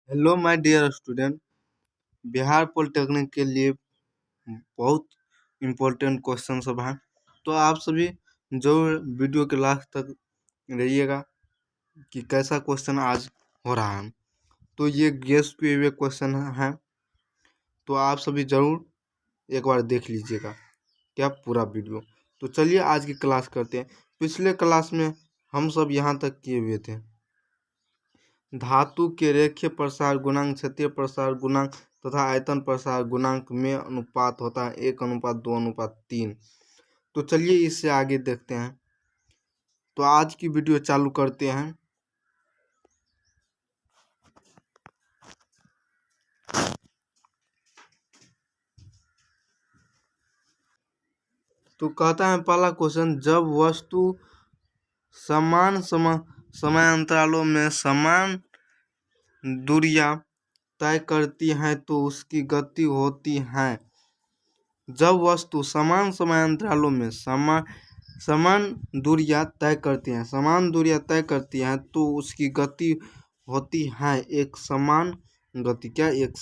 Hello my dear student. Bihar polytechnic के लिए बहुत इम्पोर्टेंट क्वेश्चन सब हैं, तो आप सभी जरूर वीडियो के लास्ट तक रहिएगा कि कैसा क्वेश्चन आज हो रहा है। तो ये गेस्ट किए हुए क्वेश्चन हैं, तो आप सभी जरूर एक बार देख लीजिएगा क्या पूरा वीडियो। तो चलिए आज की क्लास करते हैं। पिछले क्लास में हम सब यहाँ तक किए हुए थे। धातु के रेखीय प्रसार गुणांक, क्षेत्रीय प्रसार गुणांक तथा आयतन प्रसार गुणांक में अनुपात होता है 1:2:3। तो चलिए इससे आगे देखते हैं। तो आज की वीडियो चालू करते हैं। तो कहता है पहला क्वेश्चन, जब वस्तु समान समयांतरालों में समान दूरियां तय करती हैं तो उसकी गति होती है। जब वस्तु समान समयांतरालों में समान दूरियां तय करती हैं तो उसकी गति होती है एक समान गति। क्या एक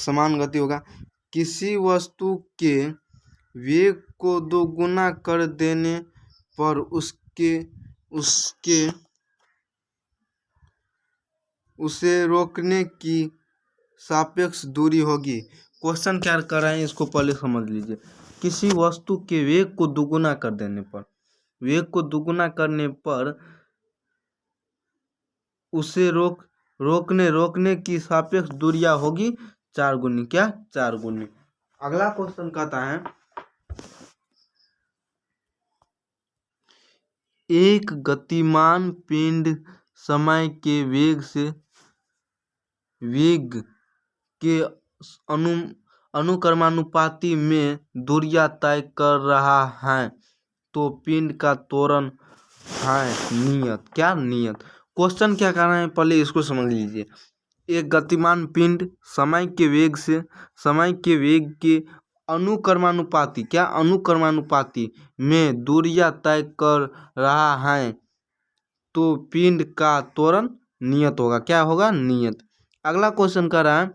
समान गति होगा। किसी वस्तु के वेग को दोगुना कर देने पर उसे रोकने की सापेक्ष दूरी होगी। क्वेश्चन क्या कर रहे हैं इसको पहले समझ लीजिए। किसी वस्तु के वेग को दुगुना करने पर उसे रोकने की सापेक्ष दूरियां होगी 4 गुनी। क्या 4 गुनी। अगला क्वेश्चन कहता है, एक गतिमान पिंड समय के वेग के अनुक्रमानुपाती में दूरियां तय कर रहा है तो पिंड का त्वरण है नियत। क्या नियत। क्वेश्चन क्या कर रहे हैं पहले इसको समझ लीजिए। एक गतिमान पिंड समय के वेग के अनुक्रमानुपाती में दूरियां तय कर रहा है तो पिंड का त्वरण नियत होगा। क्या होगा नियत। अगला क्वेश्चन कर रहा है,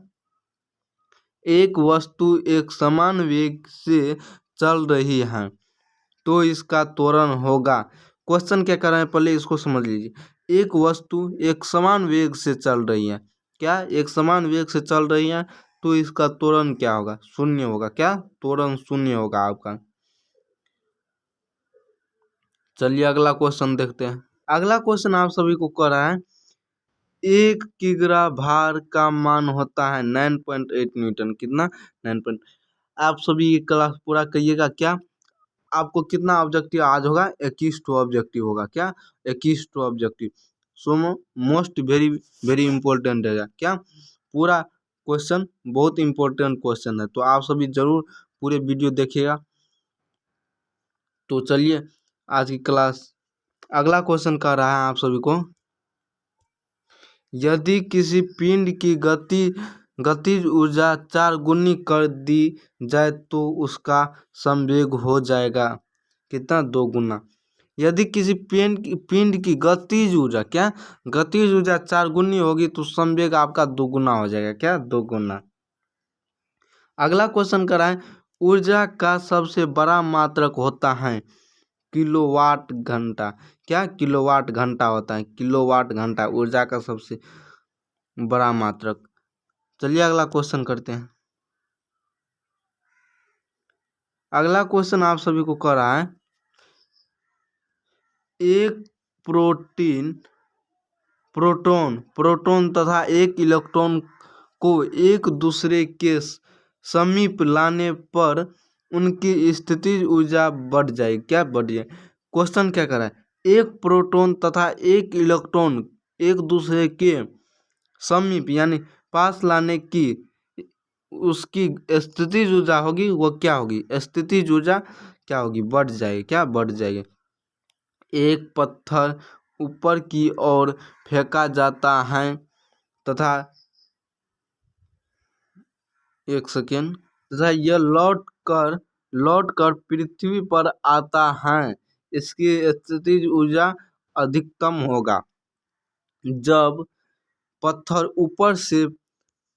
एक वस्तु एक समान वेग से चल रही है तो इसका त्वरण होगा। क्वेश्चन क्या कर रहे हैं पहले इसको समझ लीजिए। एक वस्तु एक समान वेग से चल रही है। क्या एक समान वेग से चल रही है तो इसका त्वरण क्या होगा, शून्य होगा। क्या त्वरण शून्य होगा आपका। चलिए अगला क्वेश्चन देखते हैं। अगला क्वेश्चन आप सभी को कर रहा है, 1 किग्रा भार का मान होता है 9.8 न्यूटन। कितना 9. आप सभी ये क्लास पूरा करिएगा। क्या आपको कितना ऑब्जेक्टिव आज होगा, 21 ऑब्जेक्टिव होगा। क्या 21 objective. So most very very important है। क्या पूरा क्वेश्चन बहुत इंपॉर्टेंट क्वेश्चन है, तो आप सभी जरूर पूरे वीडियो देखिएगा। तो चलिए आज की क्लास। अगला क्वेश्चन कर रहा है आप सभी को, यदि किसी पिंड की गतिज ऊर्जा 4 गुनी कर दी जाए तो उसका संवेग हो जाएगा कितना, 2 गुना। यदि किसी पिंड की गतिज ऊर्जा 4 गुनी होगी तो संवेग आपका 2 गुना हो जाएगा। क्या 2 गुना। अगला क्वेश्चन कर रहा है, ऊर्जा का सबसे बड़ा मात्रक होता है किलोवाट घंटा। क्या किलोवाट घंटा होता है। किलोवाट घंटा ऊर्जा का सबसे बड़ा मात्रक। चलिए अगला क्वेश्चन करते हैं। अगला क्वेश्चन आप सभी को कर रहा है, एक प्रोटॉन तथा एक इलेक्ट्रॉन को एक दूसरे के समीप लाने पर उनकी स्थितिज ऊर्जा बढ़ जाएगी। क्या बढ़ जाए। क्वेश्चन क्या कर रहा है, एक प्रोटॉन तथा एक इलेक्ट्रॉन एक दूसरे के समीप यानी पास लाने की उसकी स्थितिज ऊर्जा होगी, वो क्या होगी, स्थितिज ऊर्जा क्या होगी, बढ़ जाएगी। क्या बढ़ जाएगी। एक पत्थर ऊपर की ओर फेंका जाता है तथा यह लौट कर पृथ्वी पर आता है, इसकी स्थितिज ऊर्जा अधिकतम होगा जब पत्थर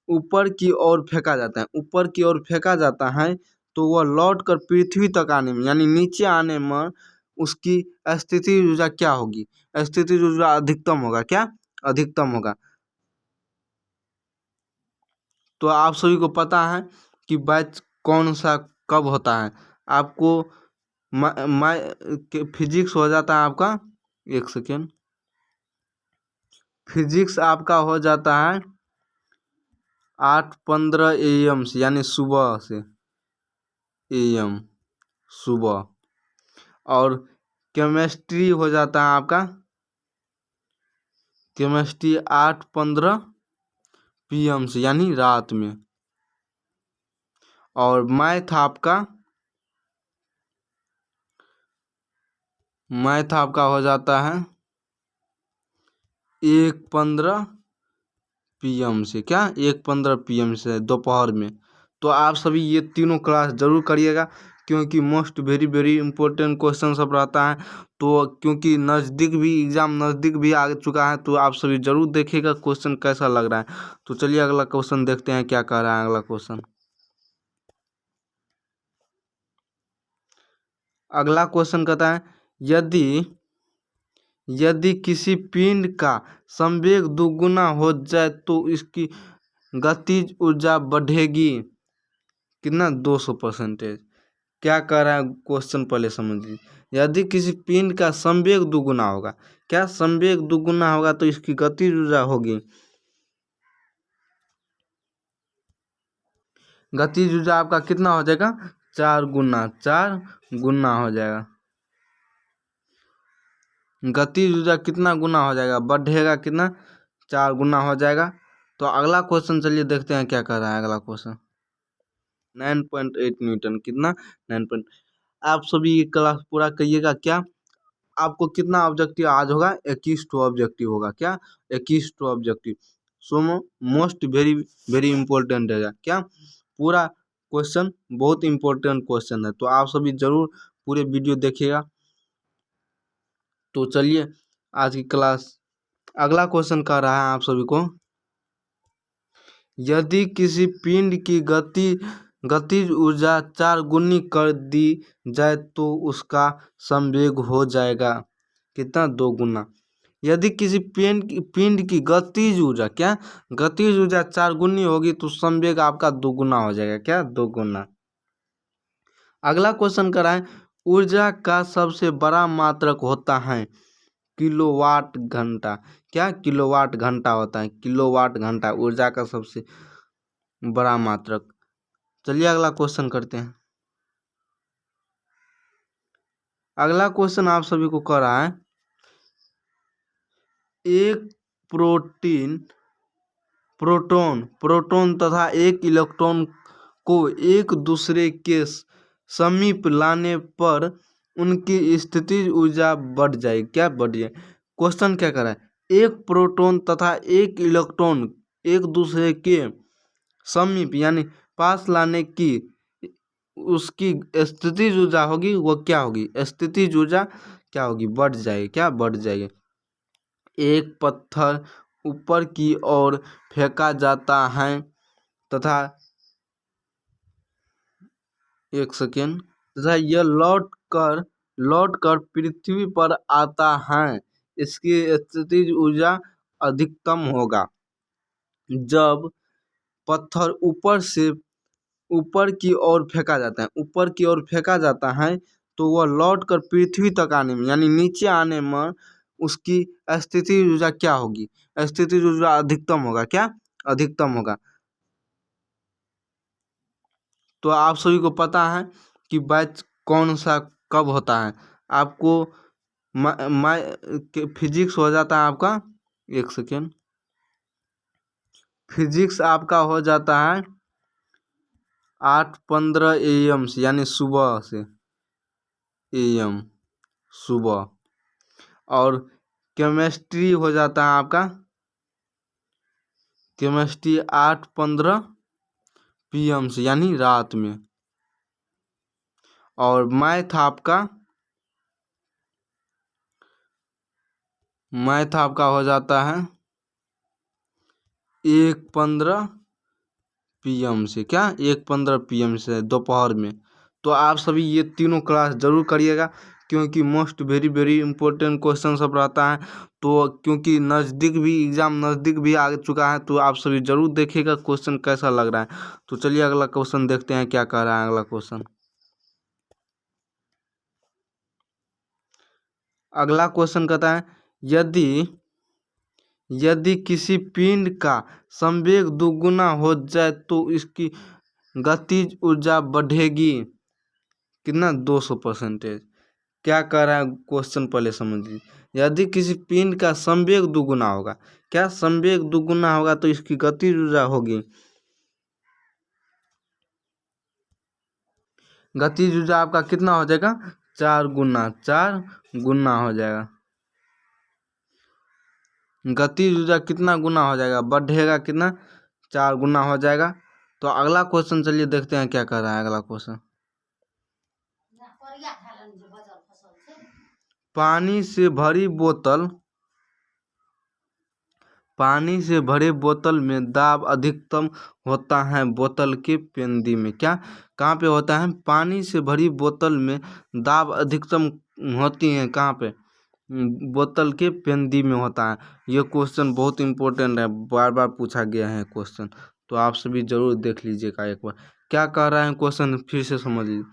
ऊपर की ओर फेंका जाता है, ऊपर की ओर फेंका जाता है तो वह लौट कर पृथ्वी तक आने में यानी नीचे आने में उसकी स्थितिज ऊर्जा क्या होगी? स्थितिज ऊर्जा अधिकतम होगा। क्या? अधिकतम होगा। तो आप सभी को पता है कि बैच कौन सा कब होता है। आपको फिजिक्स हो जाता है आपका, एक सेकेंड, फिजिक्स आपका हो जाता है 8:15 AM से, यानी सुबह से, AM सुबह। और केमिस्ट्री हो जाता है आपका, केमिस्ट्री 8:15 PM से, यानी रात में। और मैथ आपका हो जाता है 1:15 PM से। क्या? 1:15 PM से दोपहर में। तो आप सभी ये तीनों क्लास जरूर करिएगा, क्योंकि most very very important question सब रहता है। तो क्योंकि एग्ज़ाम नज़दीक भी आ चुका है, तो आप सभी जरूर देखिएगा क्वेश्चन कैसा लग रहा है। तो चलिए अगला क्वेश्चन देखते हैं क्या कह रहा है अगला क्वेश्चन। अगला क्वेश्चन कहता है, यदि किसी पिंड का संवेग दुगुना हो जाए तो इसकी गतिज ऊर्जा बढ़ेगी कितना? 200%। क्या कह रहा है क्वेश्चन पहले समझ लीजिए। यदि किसी पिंड का संवेग दुगुना होगा, क्या? संवेग दुगुना होगा तो इसकी गतिज ऊर्जा होगी, गतिज ऊर्जा आपका कितना हो जाएगा? 4 गुना हो जाएगा। गतिज ऊर्जा कितना गुना हो जाएगा? बढ़ेगा कितना? 4 गुना हो जाएगा। तो अगला क्वेश्चन चलिए देखते हैं क्या कर रहा है अगला क्वेश्चन। 9.8 न्यूटन कितना? 9 आप सभी ये क्लास पूरा करिएगा। क्या आपको कितना ऑब्जेक्टिव आज होगा? 21 ऑब्जेक्टिव होगा। क्या? 21 objective. So most very very important है। क्या? पूरा क्वेश्चन बहुत इंपॉर्टेंट क्वेश्चन है, तो आप सभी जरूर पूरे वीडियो देखिएगा। तो चलिए आज की क्लास अगला क्वेश्चन कर रहा है आप सभी को, यदि किसी पिंड की गतिज ऊर्जा 4 गुनी कर दी जाए तो उसका संवेग हो जाएगा कितना? 2 गुना। यदि किसी पिंड की गतिज ऊर्जा, क्या? गतिज ऊर्जा 4 गुनी होगी तो संवेग आपका 2 गुना हो जाएगा। क्या? 2 गुना। अगला क्वेश्चन कर रहा है, ऊर्जा का सबसे बड़ा मात्रक होता है किलोवाट घंटा। क्या? किलोवाट घंटा होता है, किलोवाट घंटा ऊर्जा का सबसे बड़ा मात्रक। चलिए अगला क्वेश्चन करते हैं। अगला क्वेश्चन आप सभी को कर रहा है, एक प्रोटॉन तथा एक इलेक्ट्रॉन को एक दूसरे के समीप लाने पर उनकी स्थितिज ऊर्जा बढ़ जाएगी। क्या? बढ़ जाए। क्वेश्चन क्या कर रहा है? एक प्रोटॉन तथा एक इलेक्ट्रॉन एक दूसरे के समीप यानी पास लाने की उसकी स्थितिज ऊर्जा होगी, वो क्या होगी? स्थितिज ऊर्जा क्या होगी? बढ़ जाएगी। क्या? बढ़ जाएगी। एक पत्थर ऊपर की ओर फेंका जाता है तथा एक सेकेंड तथा यह लौट कर पृथ्वी पर आता है, इसकी स्थितिज ऊर्जा अधिकतम होगा जब पत्थर ऊपर की ओर फेंका जाता है, ऊपर की ओर फेंका जाता है तो वह लौट कर पृथ्वी तक आने में यानी नीचे आने में उसकी स्थितिज ऊर्जा क्या होगी? स्थितिज ऊर्जा अधिकतम होगा। क्या? अधिकतम होगा। तो आप सभी को पता है कि बैच कौन सा कब होता है। आपको फिजिक्स हो जाता है आपका, एक सेकेंड, फिजिक्स आपका हो जाता है 8:15 AM से, यानी सुबह से, AM सुबह। और केमिस्ट्री हो जाता है आपका, केमिस्ट्री 8:15 PM से, यानी रात में। और मैथ आपका हो जाता है 1:15 PM से, क्या 1:15 PM से दोपहर में। तो आप सभी ये तीनों क्लास जरूर करिएगा, क्योंकि most very very important question सब रहता है। तो क्योंकि एग्ज़ाम नज़दीक भी आ चुका है, तो आप सभी जरूर देखिएगा क्वेश्चन कैसा लग रहा है। तो चलिए अगला क्वेश्चन देखते हैं क्या कह रहा है अगला क्वेश्चन। अगला क्वेश्चन कहता है, यदि किसी पिंड का संवेग दुगुना हो जाए तो इसकी गतिज ऊर्जा बढ़ेगी कितना, 200%। क्या कह रहा है क्वेश्चन पहले समझ लीजिए। यदि किसी पिंड का संवेग दुगुना होगा, क्या संवेग दुगुना होगा तो इसकी गतिज ऊर्जा होगी, गतिज ऊर्जा आपका कितना हो जाएगा, 4 गुना हो जाएगा। गतिज ऊर्जा कितना गुना हो जाएगा, बढ़ेगा कितना, 4 गुना हो जाएगा। तो अगला क्वेश्चन चलिए देखते हैं क्या कर रहा है अगला क्वेश्चन। पानी से भरी बोतल में दाब अधिकतम होता है बोतल के पेंदी में, क्या कहाँ पे होता है, पानी से भरी बोतल में दाब अधिकतम होती है कहाँ पे, बोतल के पेंदी में होता है। ये क्वेश्चन बहुत इंपॉर्टेंट है, बार बार पूछा गया है क्वेश्चन, तो आप सभी जरूर देख लीजिएगा एक बार। क्या कह रहा है क्वेश्चन फिर से समझ लीजिए।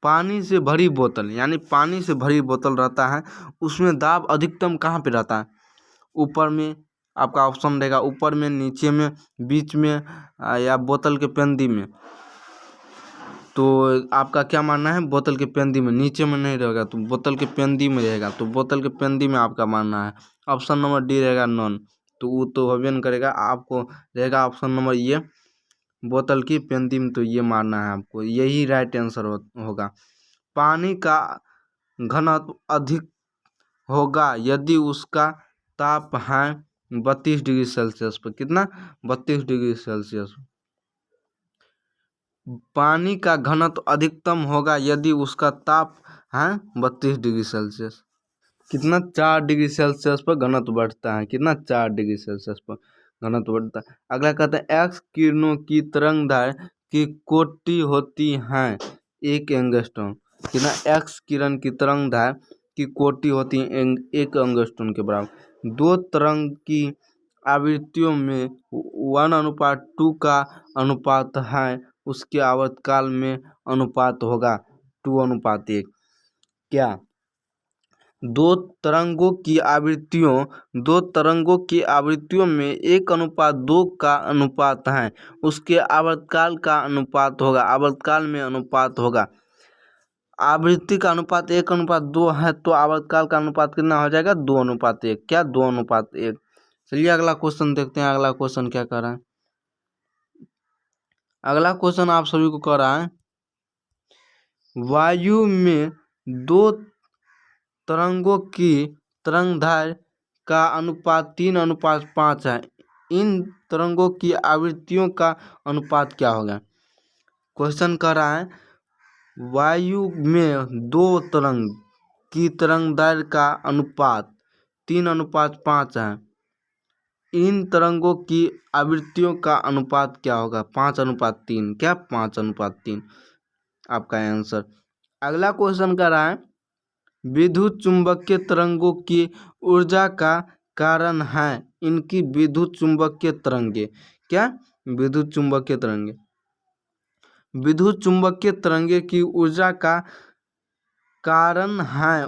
पानी से भरी बोतल, यानी पानी से भरी बोतल रहता है, उसमें दाब अधिकतम कहाँ पे रहता है, ऊपर में आपका ऑप्शन रहेगा, ऊपर में, नीचे में, बीच में या बोतल के पेंदी में। तो आपका क्या मानना है, बोतल के पेंदी में, नीचे में नहीं रहेगा तो बोतल के पेंदी में रहेगा, तो बोतल के पेंदी में आपका मानना है। ऑप्शन नंबर डी रहेगा नॉन, तो वो तो होबे नहीं करेगा, आपको रहेगा ऑप्शन नंबर ये, बोतल की पेंदी में। तो ये मानना है आपको, यही राइट आंसर होगा। पानी का घनत्व अधिक होगा यदि उसका ताप है 32 डिग्री सेल्सियस पर, कितना, 32 डिग्री सेल्सियस। पानी का घनत्व अधिकतम होगा यदि उसका ताप है 32 डिग्री सेल्सियस, कितना, 4 डिग्री सेल्सियस पर घनत्व बढ़ता है, कितना, 4 डिग्री सेल्सियस पर घनत्व बढ़ता है। अगला कहते हैं, एक्स किरणों की तरंगदैर्घ्य की कोटि होती है 1 एंगस्ट्रॉम, कितना, एक्स किरण की तरंगदैर्घ्य की कोटि होती है 1 एंगस्ट्रॉम के बराबर। दो तरंग की आवृत्तियों में 1:2 का अनुपात है, उसके आवर्तकाल में अनुपात होगा 2:1। क्या दो तरंगों की आवृत्तियों में 1:2 का अनुपात है, उसके आवर्तकाल का अनुपात होगा, आवर्तकाल में अनुपात होगा। आवृत्ति का अनुपात 1:2 है, तो आवर्तकाल का अनुपात कितना हो जाएगा, 2:1, क्या 2:1। चलिए अगला क्वेश्चन देखते हैं, अगला क्वेश्चन क्या कर रहा है। अगला क्वेश्चन आप सभी को कह रहा है, वायु में दो तरंगों की तरंगदैर्घ्य का अनुपात 3:5 है, इन तरंगों की आवृत्तियों का अनुपात क्या होगा। क्वेश्चन कर रहा है, वायु में दो तरंग की तरंगदैर्घ्य का अनुपात 3:5 है, इन तरंगों की आवृत्तियों का अनुपात क्या होगा, 5:3, क्या 5:3 आपका आंसर। अगला क्वेश्चन कर रहा है, विद्युत चुंबकीय तरंगों की ऊर्जा का कारण है, इनकी विद्युत चुंबकीय तरंगे, क्या विद्युत चुंबकीय तरंगे की ऊर्जा का कारण है,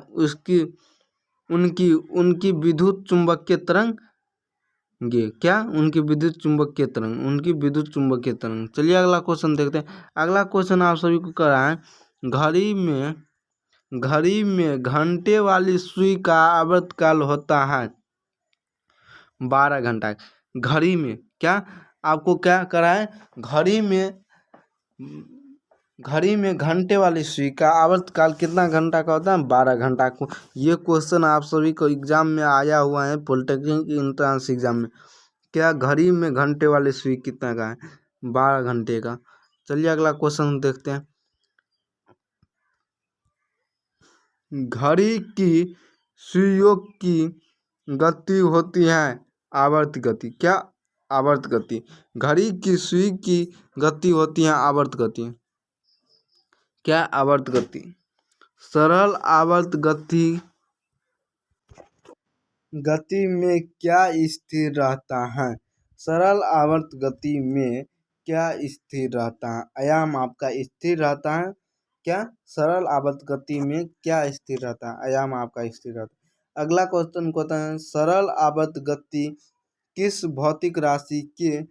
उनकी विद्युत चुंबकीय तरंगे, क्या उनकी विद्युत चुंबकीय तरंग। चलिए अगला क्वेश्चन देखते हैं। अगला क्वेश्चन आप सभी को कर रहा है, घड़ी में घंटे वाली सुई का आवर्तकाल होता है 12 घंटा। घड़ी में क्या आपको क्या करा है, घड़ी में घंटे वाली सुई का आवर्तकाल कितना घंटा का होता है, 12 घंटा को। ये क्वेश्चन आप सभी को एग्जाम में आया हुआ है, पॉलिटेक्निक एंट्रेंस एग्जाम में। क्या घड़ी में घंटे वाली सुई कितना का है, 12 घंटे का। चलिए अगला क्वेश्चन देखते हैं। घड़ी की सुइयों की गति होती है आवर्त गति, क्या आवर्त गति। घड़ी की सुई की गति होती है आवर्त गति। क्या आवर्त गति? सरल आवर्त गति में क्या स्थिर रहता है? सरल आवर्त गति में क्या स्थिर रहता है? आयाम आपका स्थिर रहता है। क्या? सरल आवर्त गति में क्या स्थिर रहता है? आयाम आपका स्थिर रहता है। अगला क्वेश्चन कहता है सरल आवर्त गति किस भौतिक राशि के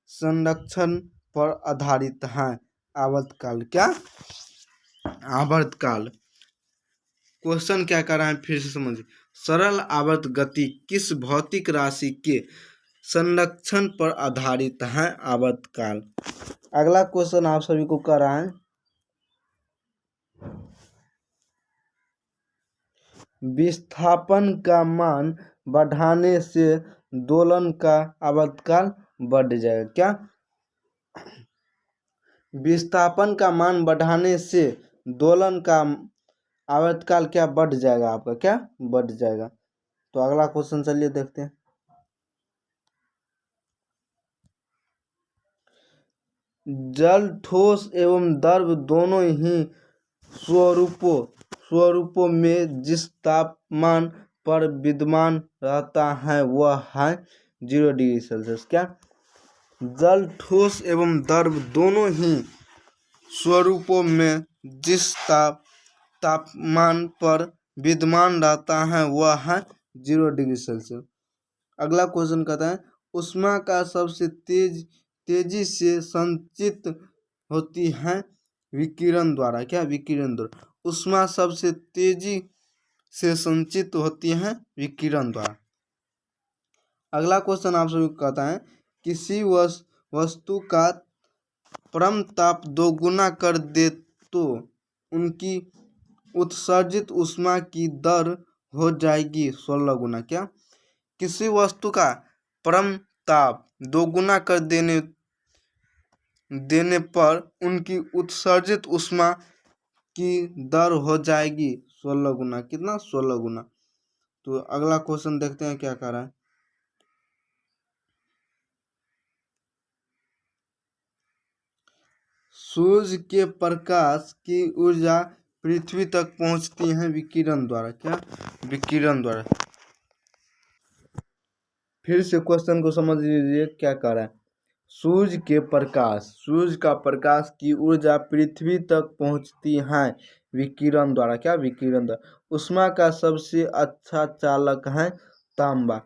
संरक्षण पर आधारित है? आवर्तकाल। क्या? आवर्तकाल। क्वेश्चन क्या कर रहा है फिर से समझिए। सरल आवर्त गति किस भौतिक राशि के संरक्षण पर आधारित है? आवर्तकाल। अगला क्वेश्चन आप सभी को कर रहा है विस्थापन का मान बढ़ाने से दोलन का आवर्तकाल बढ़ जाएगा। क्या? विस्थापन का मान बढ़ाने से दोलन का आवर्तकाल क्या बढ़ जाएगा आपका? क्या बढ़ जाएगा? तो अगला क्वेश्चन चलिए देखते हैं। जल ठोस एवं द्रव दोनों ही स्वरूपों में जिस तापमान पर विद्यमान रहता है वह है 0 डिग्री सेल्सियस। क्या? जल ठोस एवं द्रव दोनों ही स्वरूपों में जिस तापमान पर विद्यमान रहता है वह है 0 डिग्री सेल्सियस। अगला क्वेश्चन कहता है ऊष्मा का सबसे तेजी से संचित होती है विकिरण द्वारा। क्या? विकिरण द्वारा। ऊष्मा सबसे तेजी से संचित होती है विकिरण द्वारा। अगला क्वेश्चन आप सभी को कहता है किसी वस्तु का परम ताप दोगुना कर दे तो उनकी उत्सर्जित ऊष्मा की दर हो जाएगी 16 गुना। क्या? किसी वस्तु का परम ताप दोगुना कर देने पर उनकी उत्सर्जित ऊष्मा की दर हो जाएगी 16 गुना। कितना? 16 गुना। तो अगला क्वेश्चन देखते हैं क्या कह रहा है। सूर्य के प्रकाश की ऊर्जा पृथ्वी तक पहुंचती है विकिरण द्वारा। क्या? विकिरण द्वारा। फिर से क्वेश्चन को समझ लीजिए क्या कह रहा है। सूर्य का प्रकाश की ऊर्जा पृथ्वी तक पहुंचती है विकिरण द्वारा। क्या? विकिरण द्वारा। ऊष्मा का सबसे अच्छा चालक है तांबा।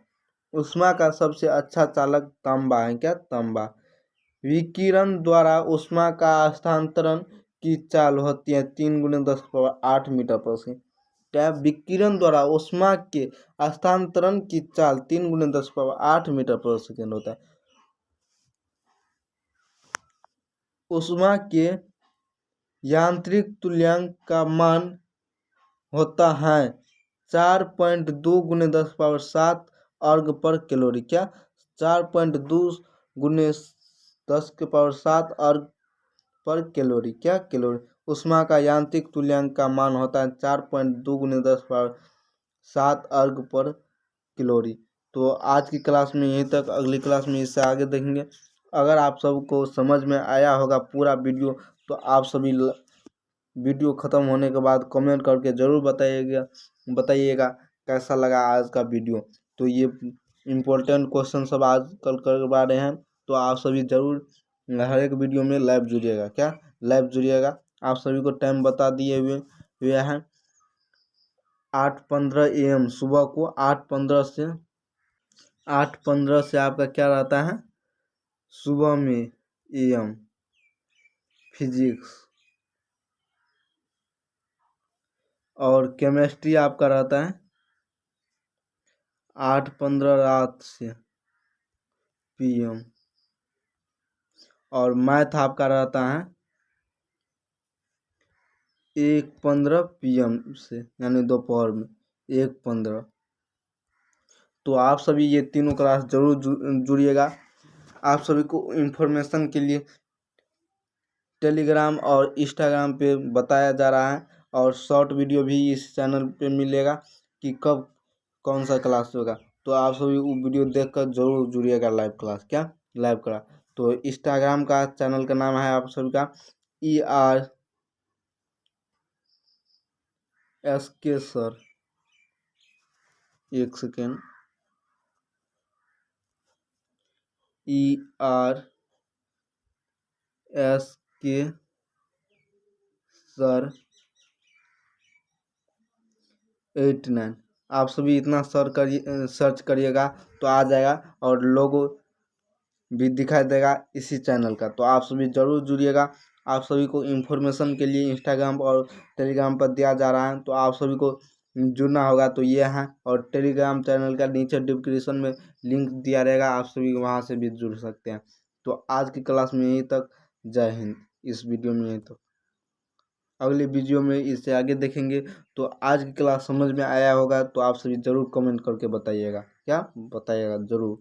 ऊष्मा का सबसे अच्छा चालक तांबा है। क्या? तांबा। विकिरण द्वारा ऊष्मा का हस्तांतरण की चाल होती है 3 × 10⁸ मीटर पर सेकंड। क्या? विकिरण द्वारा ऊष्मा के हस्तांतरण की चाल 3 × 10⁸ मीटर पर सेकंड होता है। ऊष्मा के यांत्रिक तुल्यांक का मान होता है 4.2 × 10⁷ अर्ग पर कैलोरी। क्या? 4.2 × 10⁷ अर्ग पर कैलोरी। क्या? कैलोरी। ऊष्मा का यांत्रिक तुल्यांक का मान होता है 4.2 × 10⁷ अर्ग पर कैलोरी। तो आज की क्लास में यहीं तक। अगली क्लास में इससे आगे देखेंगे। अगर आप सबको समझ में आया होगा पूरा वीडियो तो आप सभी वीडियो ख़त्म होने के बाद कमेंट करके ज़रूर बताइएगा कैसा लगा आज का वीडियो। तो ये इम्पोर्टेंट क्वेश्चन सब आज कल करवा रहे हैं तो आप सभी ज़रूर हर एक वीडियो में लाइव जुड़िएगा। क्या? लाइव जुड़िएगा। आप सभी को टाइम बता दिए हुए हैं 8:15 AM सुबह को 8:15 से आपका क्या रहता है सुबह में AM फिजिक्स और केमिस्ट्री आपका रहता है 8:15 रात से PM और मैथ आपका रहता है 1:15 PM से यानी दोपहर में 1:15। तो आप सभी ये तीनों क्लास जरूर जुड़िएगा। आप सभी को इन्फॉर्मेशन के लिए टेलीग्राम और इंस्टाग्राम पे बताया जा रहा है और शॉर्ट वीडियो भी इस चैनल पे मिलेगा कि कब कौन सा क्लास होगा। तो आप सभी वो वीडियो देखकर जरूर जुड़िएगा लाइव क्लास। क्या लाइव क्लास? तो इंस्टाग्राम का चैनल का नाम है आप सभी का ERSK सर। एक सेकेंड, ERSK सर 89। आप सभी इतना सर्च करिएगा तो आ जाएगा, और लोगो भी दिखाई देगा इसी चैनल का। तो आप सभी जरूर जुड़िएगा। आप सभी को इन्फॉर्मेशन के लिए इंस्टाग्राम और टेलीग्राम पर दिया जा रहा है, तो आप सभी को जुड़ना होगा। तो ये है, और टेलीग्राम चैनल का नीचे डिस्क्रिप्शन में लिंक दिया रहेगा, आप सभी वहाँ से भी जुड़ सकते हैं। तो आज की क्लास में यहीं तक। जय हिंद। इस वीडियो में यहीं तक, अगले वीडियो में इससे आगे देखेंगे। तो आज की क्लास समझ में आया होगा तो आप सभी जरूर कमेंट करके बताइएगा। क्या बताइएगा जरूर।